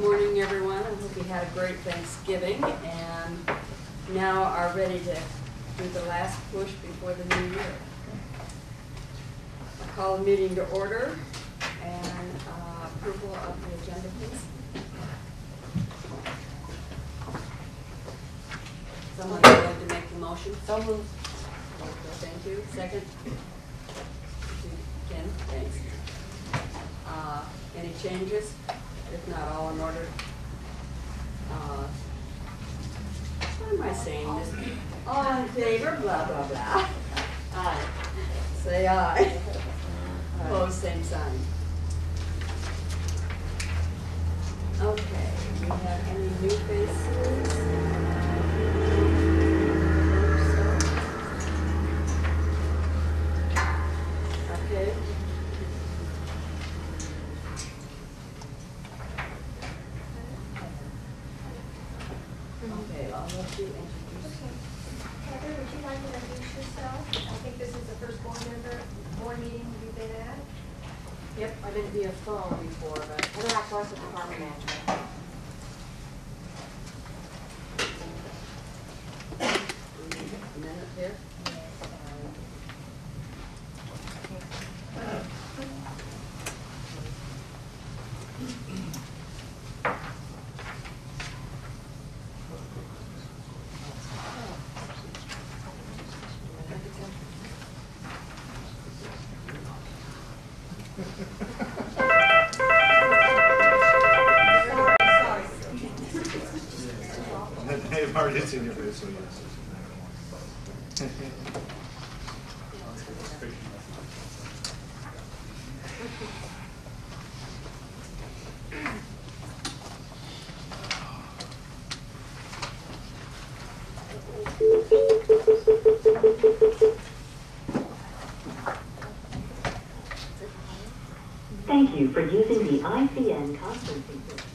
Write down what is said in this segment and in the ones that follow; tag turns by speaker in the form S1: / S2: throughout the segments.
S1: morning, everyone. I hope you had a great Thanksgiving and now are ready to do the last push before the new year. I'll call the meeting to order and approval of the agenda, please. Someone would like to make the motion? So moved. Thank you. Second? Ken, thanks. Any changes? If not, all in order. What am I saying? This all in favor, blah, blah, blah. Aye. Say aye. Opposed, same sign. Okay, do we have any new faces? Okay. Okay, I'll let you introduce.
S2: Heather, would you like to introduce yourself? I think this is the first board meeting you've been at.
S3: Yep, I didn't via phone before, but Heather Ackworth with Department Management.
S1: A minute here.
S4: They've already seen your face, so yes.
S5: Thank you for using the ICN conferencing system.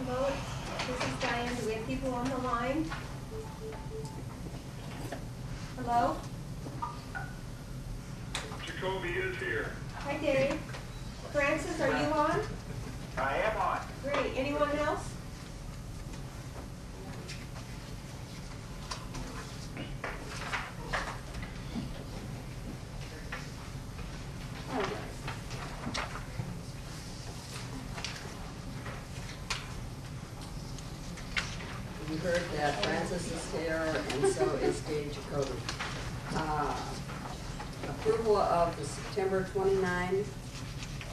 S2: Hello, this is Diane. Do we have people on the line? Hello?
S6: Jacoby is here.
S2: Hi, Dave. Francis, are you on?
S6: I am on.
S2: Great. Anyone else?
S1: All right. You heard that Francis is here, and so is Dave Jacoby. Approval of the September 29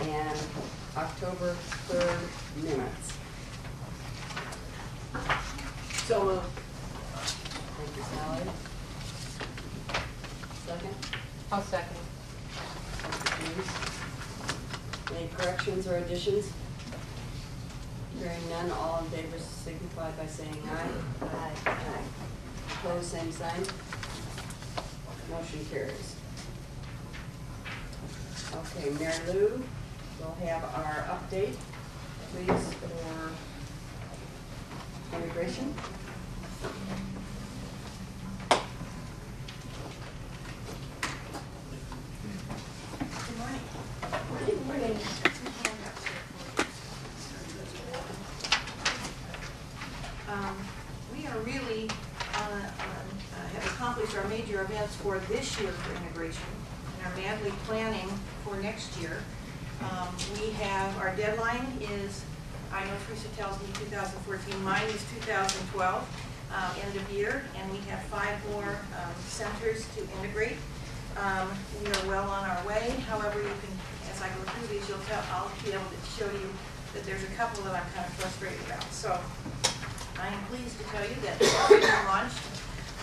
S1: and October 3rd minutes.
S3: So moved.
S1: Thank you, Sally. Second?
S3: I'll second.
S1: Thank you, James. Any corrections or additions? Hearing none, all in favor signify by saying aye. Aye. Aye. Opposed, same sign. Motion carries. Okay, Mary Lou will have our update, please, for immigration.
S2: Good morning.
S1: Good morning.
S7: We are really have accomplished our major events for this year for immigration and are madly planning for next year. We have, our deadline is, I know Teresa tells me 2014, mine is 2012, end of year, and we have 5 more centers to integrate. We are well on our way. However, you can, as I go through these, I'll be able to show you that there's a couple that I'm kind of frustrated about. So I am pleased to tell you that we launched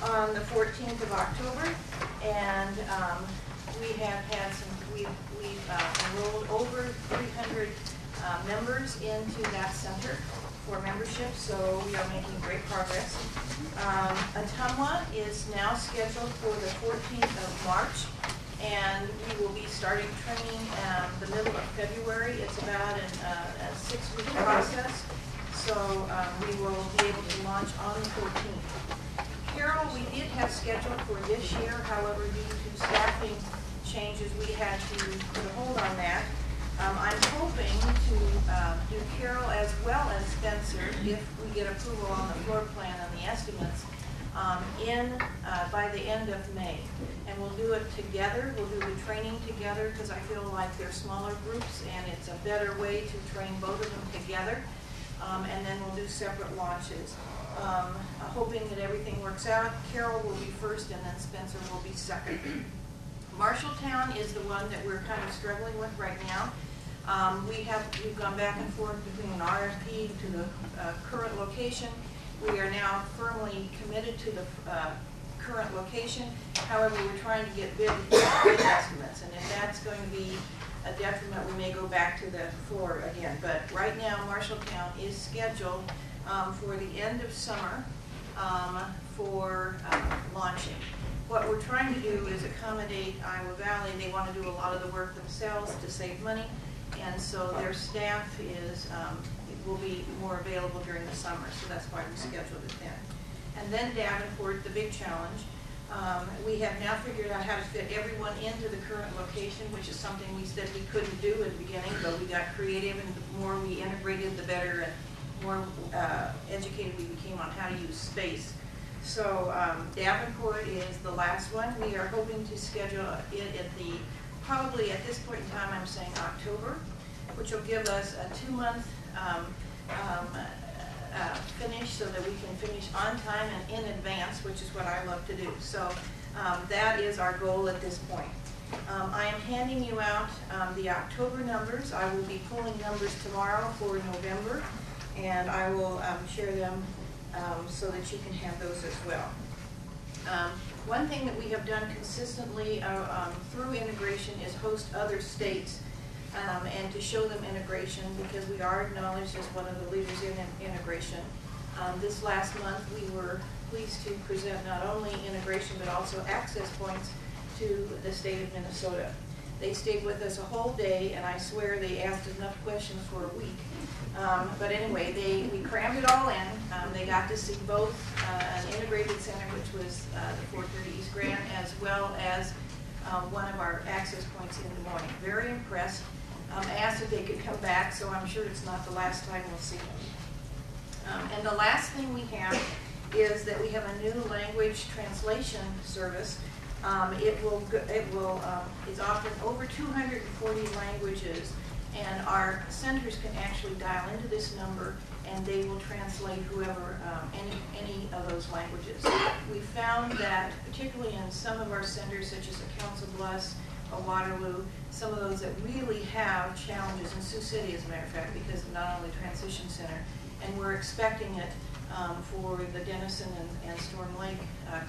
S7: on the 14th of October, and we have had we've enrolled over 300 members into that center for membership, so we are making great progress. Ottumwa is now scheduled for the 14th of March, and we will be starting training the middle of February. It's about a 6-week process, so we will be able to launch on the 14th. Carol, we did have scheduled for this year, however, due to staffing changes, we had to put a hold on that. I'm hoping to do Carol as well as Spencer, if we get approval on the floor plan and the estimates, by the end of May. And we'll do it together. We'll do the training together because I feel like they're smaller groups and it's a better way to train both of them together. And then we'll do separate launches. Hoping that everything works out. Carol will be first and then Spencer will be second. Marshalltown is the one that we're kind of struggling with right now. We've gone back and forth between an RFP to the current location. We are now firmly committed to the current location. However, we're trying to get bid estimates, and if that's going to be a detriment, we may go back to the floor again. But right now, Marshalltown is scheduled for the end of summer for launching. What we're trying to do is accommodate Iowa Valley. They want to do a lot of the work themselves to save money, and so their staff will be more available during the summer, so that's why we scheduled it then. And then Davenport, the big challenge. We have now figured out how to fit everyone into the current location, which is something we said we couldn't do at the beginning, but we got creative, and the more we integrated, the better, and more educated we became on how to use space. So Davenport is the last one. We are hoping to schedule it at probably at this point in time, I'm saying October, which will give us a 2-month finish so that we can finish on time and in advance, which is what I love to do. So that is our goal at this point. I am handing you out the October numbers. I will be pulling numbers tomorrow for November, and I will share them so that you can have those as well. One thing that we have done consistently through integration is host other states and to show them integration, because we are acknowledged as one of the leaders in integration. This last month we were pleased to present not only integration but also access points to the state of Minnesota. They stayed with us a whole day, and I swear they asked enough questions for a week. But anyway, we crammed it all in. They got to see both an integrated center, which was the 430 East Grant, as well as one of our access points in the morning. Very impressed. Asked if they could come back, so I'm sure it's not the last time we'll see them. And the last thing we have is that we have a new language translation service. It's often over 240 languages, and our centers can actually dial into this number, and they will translate whoever, any of those languages. We found that, particularly in some of our centers, such as a Council Bluffs, a Waterloo, some of those that really have challenges, in Sioux City, as a matter of fact, because of not only Transition Center, and we're expecting it for the Denison and Storm Lake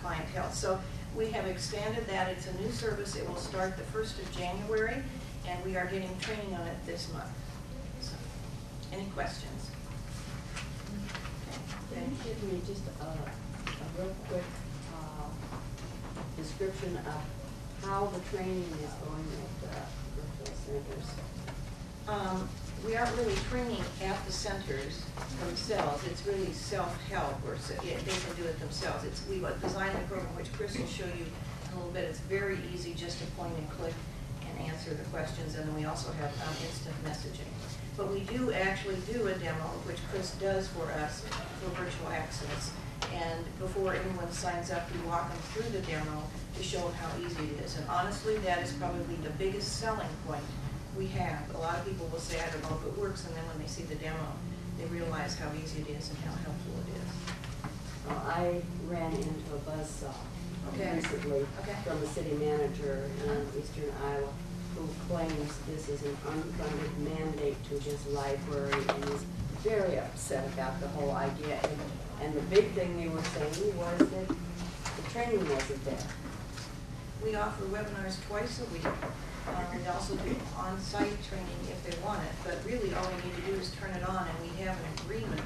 S7: clientele. So we have expanded that. It's a new service. It will start the 1st of January, and we are getting training on it this month. So, any questions?
S1: Can you give me just a real quick description of how the training is going with the centers?
S7: We aren't really training at the centers themselves. It's really self-help, or they can do it themselves. We designed the program, which Chris will show you in a little bit. It's very easy, just to point and click and answer the questions, and then we also have instant messaging. But we do actually do a demo, which Chris does for us for virtual access. And before anyone signs up, we walk them through the demo to show them how easy it is. And honestly, that is probably the biggest selling point we have. A lot of people will say, I don't know if it works, and then when they see the demo, they realize how easy it is and how helpful it is.
S1: Well, I ran into a buzzsaw recently from the city manager in eastern Iowa, who claims this is an unfunded mandate to his library and is very upset about the whole idea. And the big thing they were saying was that the training wasn't there.
S7: We offer webinars twice a week. We also do on-site training if they want it, but really all we need to do is turn it on, and we have an agreement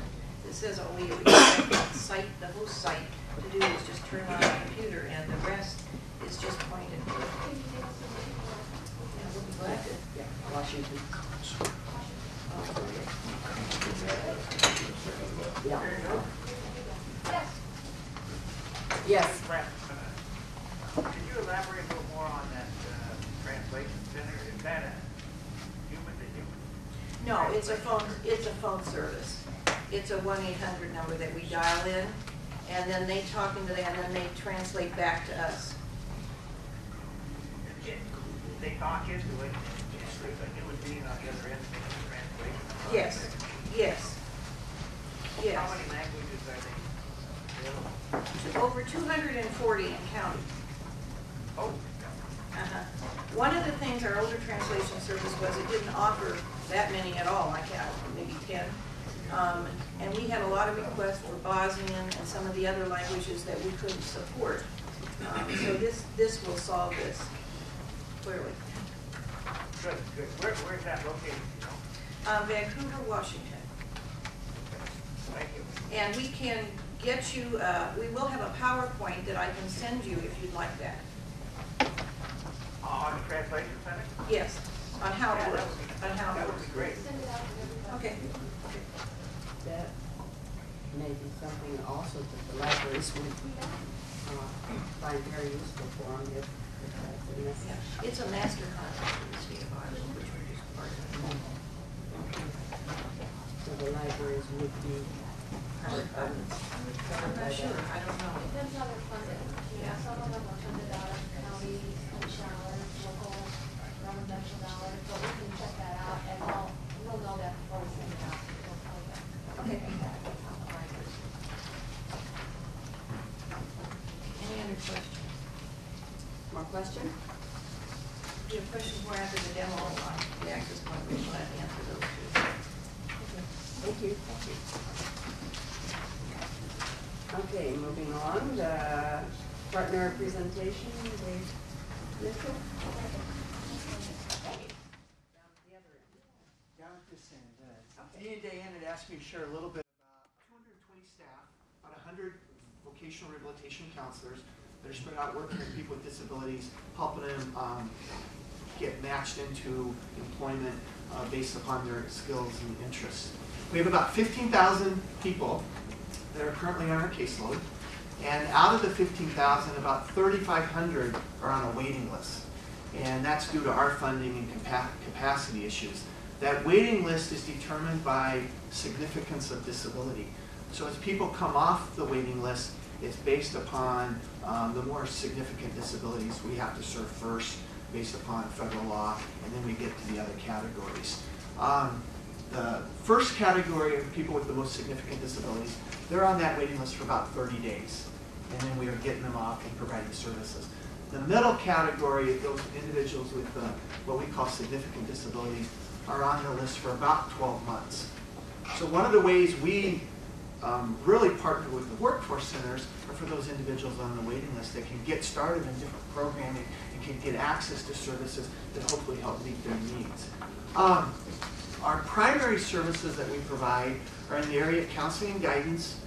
S7: that says all we expect the site, the host site, to do is just turn on the computer, and the rest is just pointed. Yeah, we'll be glad to.
S1: Yeah, Washington. Yeah. Yes.
S6: Could you elaborate a little more on that translation center? Is that a human to human?
S7: No, it's a phone service. It's a 1-800 number that we dial in, and then they talk into that, and then they translate back to us.
S6: They talk into it, and there's a human being on the other end making the translation.
S7: Yes, yes, yes.
S6: How many languages are they available?
S7: Over 240 and counting.
S6: Oh,
S7: One of the things our older translation service was, it didn't offer that many at all, like maybe 10. And we had a lot of requests for Bosnian and some of the other languages that we couldn't support. So this will solve this, clearly.
S6: good, good. Where's that located, you know?
S7: Vancouver, Washington.
S6: Thank you.
S7: And we can get you, we will have a PowerPoint that I can send you if you'd like that.
S6: On the translation center?
S7: Yes, on how it
S6: Yeah,
S7: works, on how
S6: that
S7: it
S6: would
S7: works.
S6: be great.
S2: Send it out to everybody.
S7: Okay.
S1: That may be something also that the libraries would find very useful for them if that's a
S7: Yeah,
S1: message.
S7: it's a master contract with the state of Iowa, which we're just part of.
S1: So the libraries would be part of it.
S7: I'm not sure, I don't know.
S2: Depends on their funding. Yeah, some of them are funded out of county, dollars, local, governmental dollars, but we can check that out, and we'll know that before we send it out. We'll tell you.
S7: Okay. Any other questions?
S1: More question?
S7: If you have questions more after the demo on the access point, we'll try to answer those too.
S1: Thank you. Thank you. Okay, moving on, the partner presentation, Dave Mitchell.
S8: Down at this end. Dean Day had asked me to share a little bit about 220 staff, about 100 vocational rehabilitation counselors that are spread out working with people with disabilities, helping them get matched into employment based upon their skills and interests. We have about 15,000 people that are currently on our caseload, and out of the 15,000, about 3,500 are on a waiting list. And that's due to our funding and capacity issues. That waiting list is determined by significance of disability. So as people come off the waiting list, it's based upon the more significant disabilities we have to serve first, based upon federal law, and then we get to the other categories. The first category of people with the most significant disabilities, they're on that waiting list for about 30 days, and then we are getting them off and providing services. The middle category of those individuals with what we call significant disabilities are on the list for about 12 months. So one of the ways we really partner with the workforce centers are for those individuals on the waiting list that can get started in different programming and can get access to services that hopefully help meet their needs. Our primary services that we provide are in the area of counseling and guidance,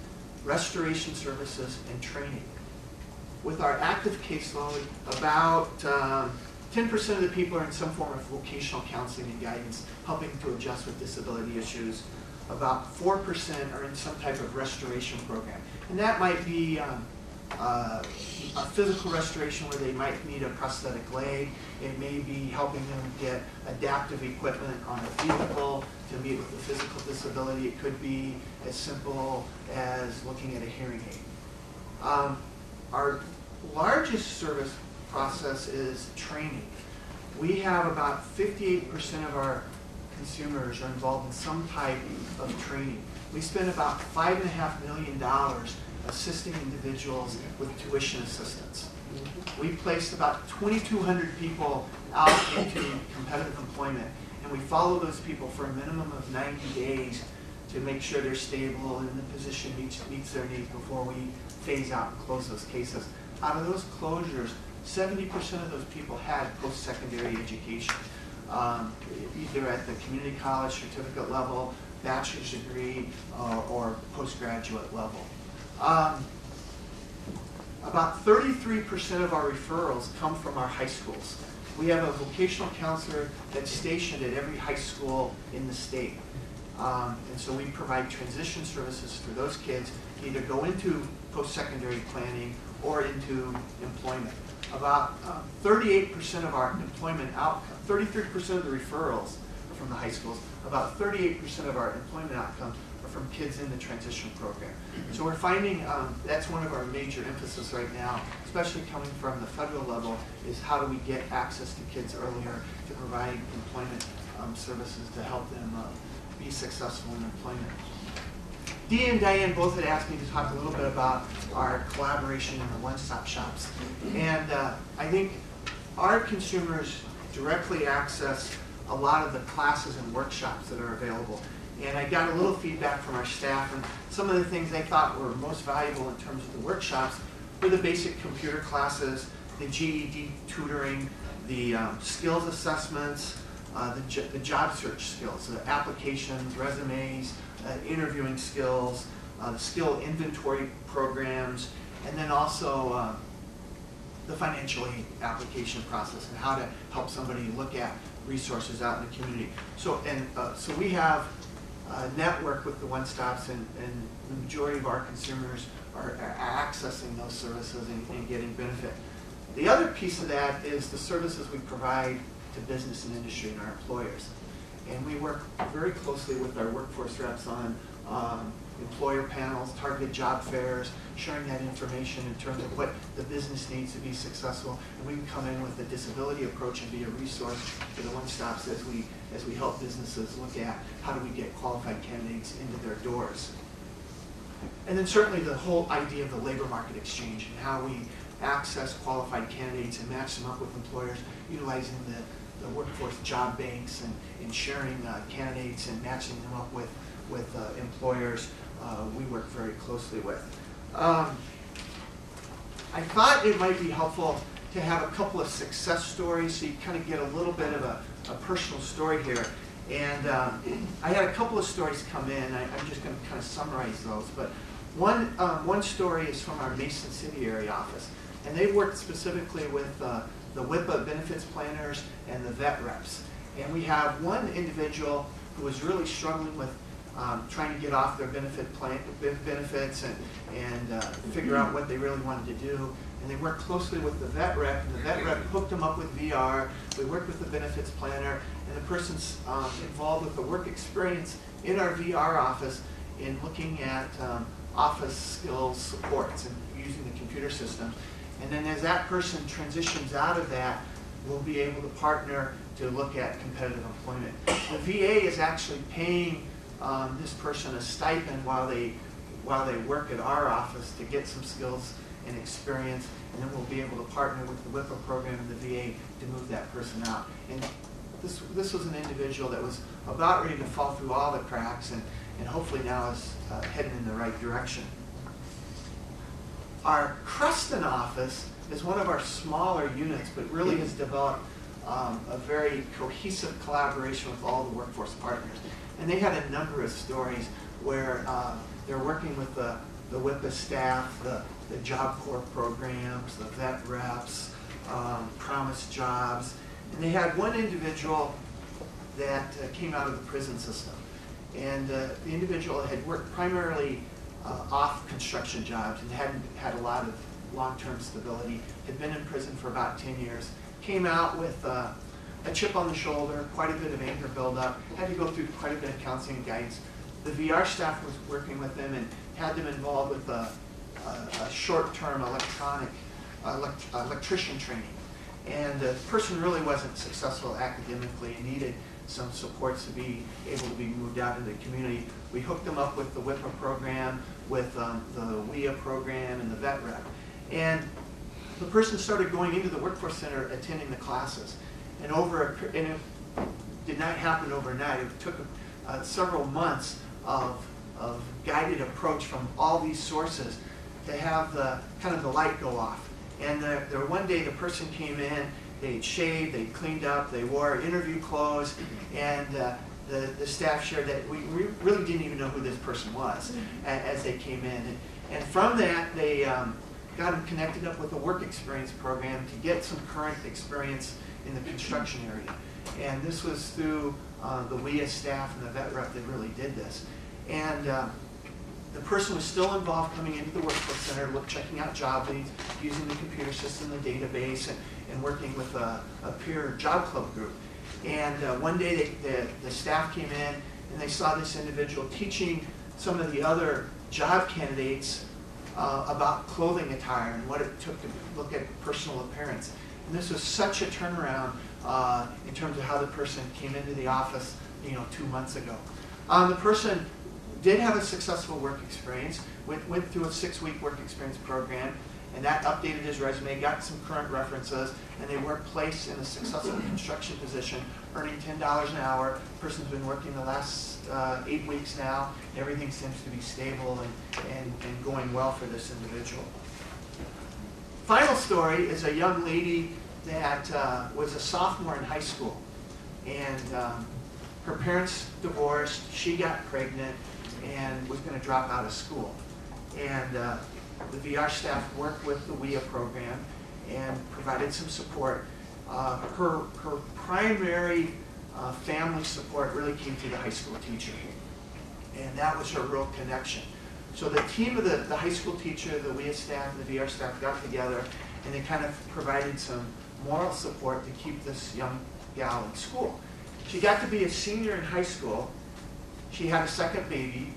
S8: restoration services, and training. With our active caseload, about 10% of the people are in some form of vocational counseling and guidance, helping to adjust with disability issues. About 4% are in some type of restoration program. And that might be a physical restoration where they might need a prosthetic leg. It may be helping them get adaptive equipment on a vehicle to meet with the physical disability. It could be as simple as looking at a hearing aid. Our largest service process is training. We have about 58% of our consumers are involved in some type of training. We spend about $5.5 million assisting individuals with tuition assistance. We placed about 2,200 people out into competitive employment, and we follow those people for a minimum of 90 days to make sure they're stable and the position meets their needs before we phase out and close those cases. Out of those closures, 70% of those people had post-secondary education, either at the community college certificate level, bachelor's degree, or postgraduate level. About 33% of our referrals come from our high schools. We have a vocational counselor that's stationed at every high school in the state. And so we provide transition services for those kids to either go into post-secondary planning or into employment. About 38% of our employment outcome, 33% of the referrals are from the high schools. About 38% of our employment outcomes are from kids in the transition program. So we're finding that's one of our major emphasis right now, especially coming from the federal level, is how do we get access to kids earlier to provide employment services to help them be successful in employment. Dee and Diane both had asked me to talk a little bit about our collaboration in the one-stop shops. And I think our consumers directly access a lot of the classes and workshops that are available. And I got a little feedback from our staff, and some of the things they thought were most valuable in terms of the workshops were the basic computer classes, the GED tutoring, the skills assessments, the job search skills, the applications, resumes, interviewing skills, the skill inventory programs, and then also the financial aid application process and how to help somebody look at resources out in the community. So we have a network with the one-stops, and the majority of our consumers are accessing those services and getting benefit. The other piece of that is the services we provide to business and industry and our employers. And we work very closely with our workforce reps on employer panels, targeted job fairs, sharing that information in terms of what the business needs to be successful. And we can come in with a disability approach and be a resource for the one-stops as we help businesses look at how do we get qualified candidates into their doors. And then certainly the whole idea of the labor market exchange and how we access qualified candidates and match them up with employers, utilizing the workforce job banks and sharing candidates and matching them up with employers we work very closely with. I thought it might be helpful to have a couple of success stories so you kind of get a little bit of a personal story here. And I had a couple of stories come in. I'm just going to kind of summarize those. But one story is from our Mason City area office. And they worked specifically with the WIPA benefits planners and the vet reps. And we have one individual who was really struggling with trying to get off their benefits and figure out what they really wanted to do. And they worked closely with the vet rep, and the vet rep hooked them up with VR. We worked with the benefits planner, and the person's involved with the work experience in our VR office in looking at office skills supports and using the computer system. And then as that person transitions out of that, we'll be able to partner to look at competitive employment. The VA is actually paying this person a stipend while they work at our office to get some skills and experience, and then we'll be able to partner with the WIPA program and the VA to move that person out. And this was an individual that was about ready to fall through all the cracks, and hopefully now is heading in the right direction. Our Creston office is one of our smaller units, but really has developed a very cohesive collaboration with all the workforce partners. And they had a number of stories where they're working with the WIPA staff, the Job Corps programs, the vet reps, Promise Jobs. And they had one individual that came out of the prison system. And the individual had worked primarily off construction jobs and hadn't had a lot of long-term stability, had been in prison for about 10 years, came out with a chip on the shoulder, quite a bit of anger buildup, had to go through quite a bit of counseling and guidance. The VR staff was working with them and had them involved with a short-term electrician training. And the person really wasn't successful academically and needed some supports to be able to be moved out into the community. We hooked them up with the WIPA program, with the WIA program, and the vet rep. And the person started going into the workforce center, attending the classes. And it did not happen overnight. It took several months of guided approach from all these sources to have the kind of the light go off. And one day the person came in, they'd shaved, they'd cleaned up, they wore interview clothes, and the staff shared that we really didn't even know who this person was as they came in. And from that, they got them connected up with a work experience program to get some current experience in the construction area. And this was through the WIA staff and the vet rep that really did this. And the person was still involved coming into the workforce center, checking out job leads, using the computer system, the database, and working with a peer job club group. And one day the staff came in and they saw this individual teaching some of the other job candidates about clothing attire and what it took to look at personal appearance. And this was such a turnaround in terms of how the person came into the office, 2 months ago. The person did have a successful work experience, went through a 6-week work experience program, and that updated his resume, got some current references, and they were placed in a successful construction position, earning $10 an hour. The person's been working the last 8 weeks now. Everything seems to be stable and going well for this individual. Final story is a young lady that was a sophomore in high school, and her parents divorced, she got pregnant, and was going to drop out of school. And the VR staff worked with the WIA program and provided some support. Her primary family support really came through the high school teacher, and that was her real connection. So the team of the high school teacher, the WIA staff, and the VR staff got together, and they kind of provided some moral support to keep this young gal in school. She got to be a senior in high school. She had a second baby,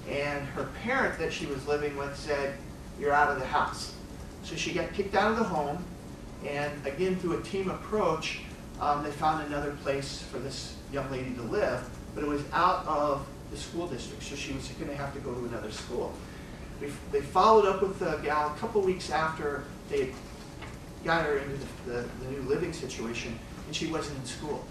S8: and her parent that she was living with said, "You're out of the house." So she got kicked out of the home, and again, through a team approach, they found another place for this young lady to live, but it was out of the school district, so she was going to have to go to another school. They followed up with the gal a couple weeks after they got her into the new living situation, and she wasn't in school.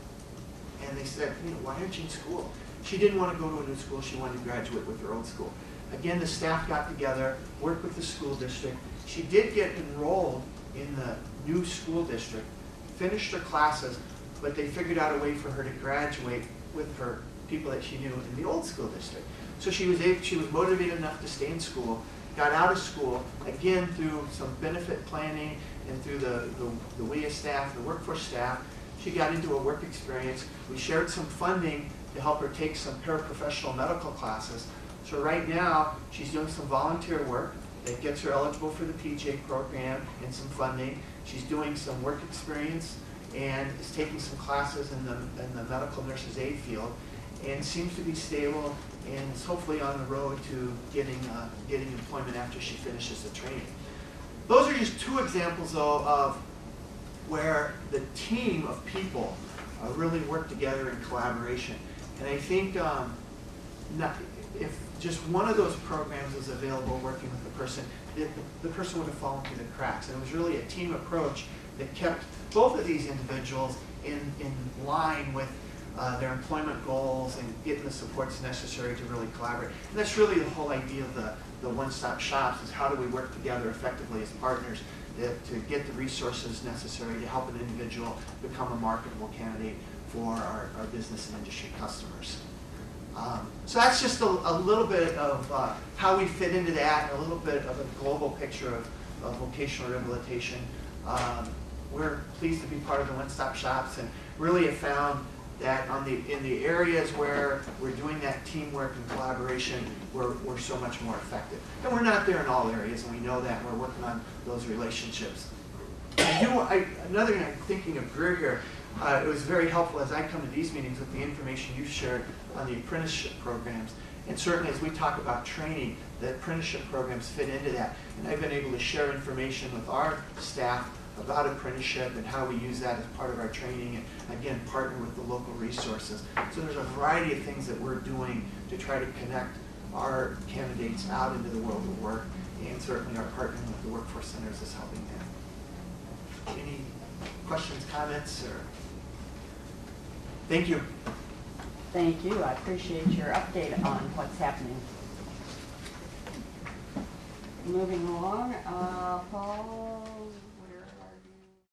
S8: And they said, "Why aren't you in school?" She didn't want to go to a new school. She wanted to graduate with her old school. Again, the staff got together, worked with the school district. She did get enrolled in the new school district, finished her classes, but they figured out a way for her to graduate with her people that she knew in the old school district. So she was motivated enough to stay in school, got out of school, again through some benefit planning and through the WIA staff, the workforce staff. She got into a work experience. We shared some funding to help her take some paraprofessional medical classes. So right now, she's doing some volunteer work that gets her eligible for the PJ program and some funding. She's doing some work experience and is taking some classes in the medical nurse's aid field, and seems to be stable and is hopefully on the road to getting employment after she finishes the training. Those are just 2 examples, though, of where the team of people really work together in collaboration. And I think if just one of those programs was available working with the person, the person would have fallen through the cracks. And it was really a team approach that kept both of these individuals in line with their employment goals and getting the supports necessary to really collaborate. And that's really the whole idea of the one-stop shops, is how do we work together effectively as partners to get the resources necessary to help an individual become a marketable candidate for our business and industry customers. So that's just a little bit of how we fit into that, and a little bit of a global picture of vocational rehabilitation. We're pleased to be part of the one-stop shops, and really have found that in the areas where we're doing that teamwork and collaboration, we're so much more effective. And we're not there in all areas, and we know that. We're working on those relationships. Another thing, I'm thinking of Greer here, it was very helpful as I come to these meetings with the information you shared on the apprenticeship programs. And certainly as we talk about training, the apprenticeship programs fit into that. And I've been able to share information with our staff about apprenticeship and how we use that as part of our training, and again, partner with the local resources. So there's a variety of things that we're doing to try to connect our candidates out into the world of work, and certainly our partnering with the workforce centers is helping them. any questions, comments, or? Thank you.
S9: Thank you. I appreciate your update on what's happening. Moving along, Paul,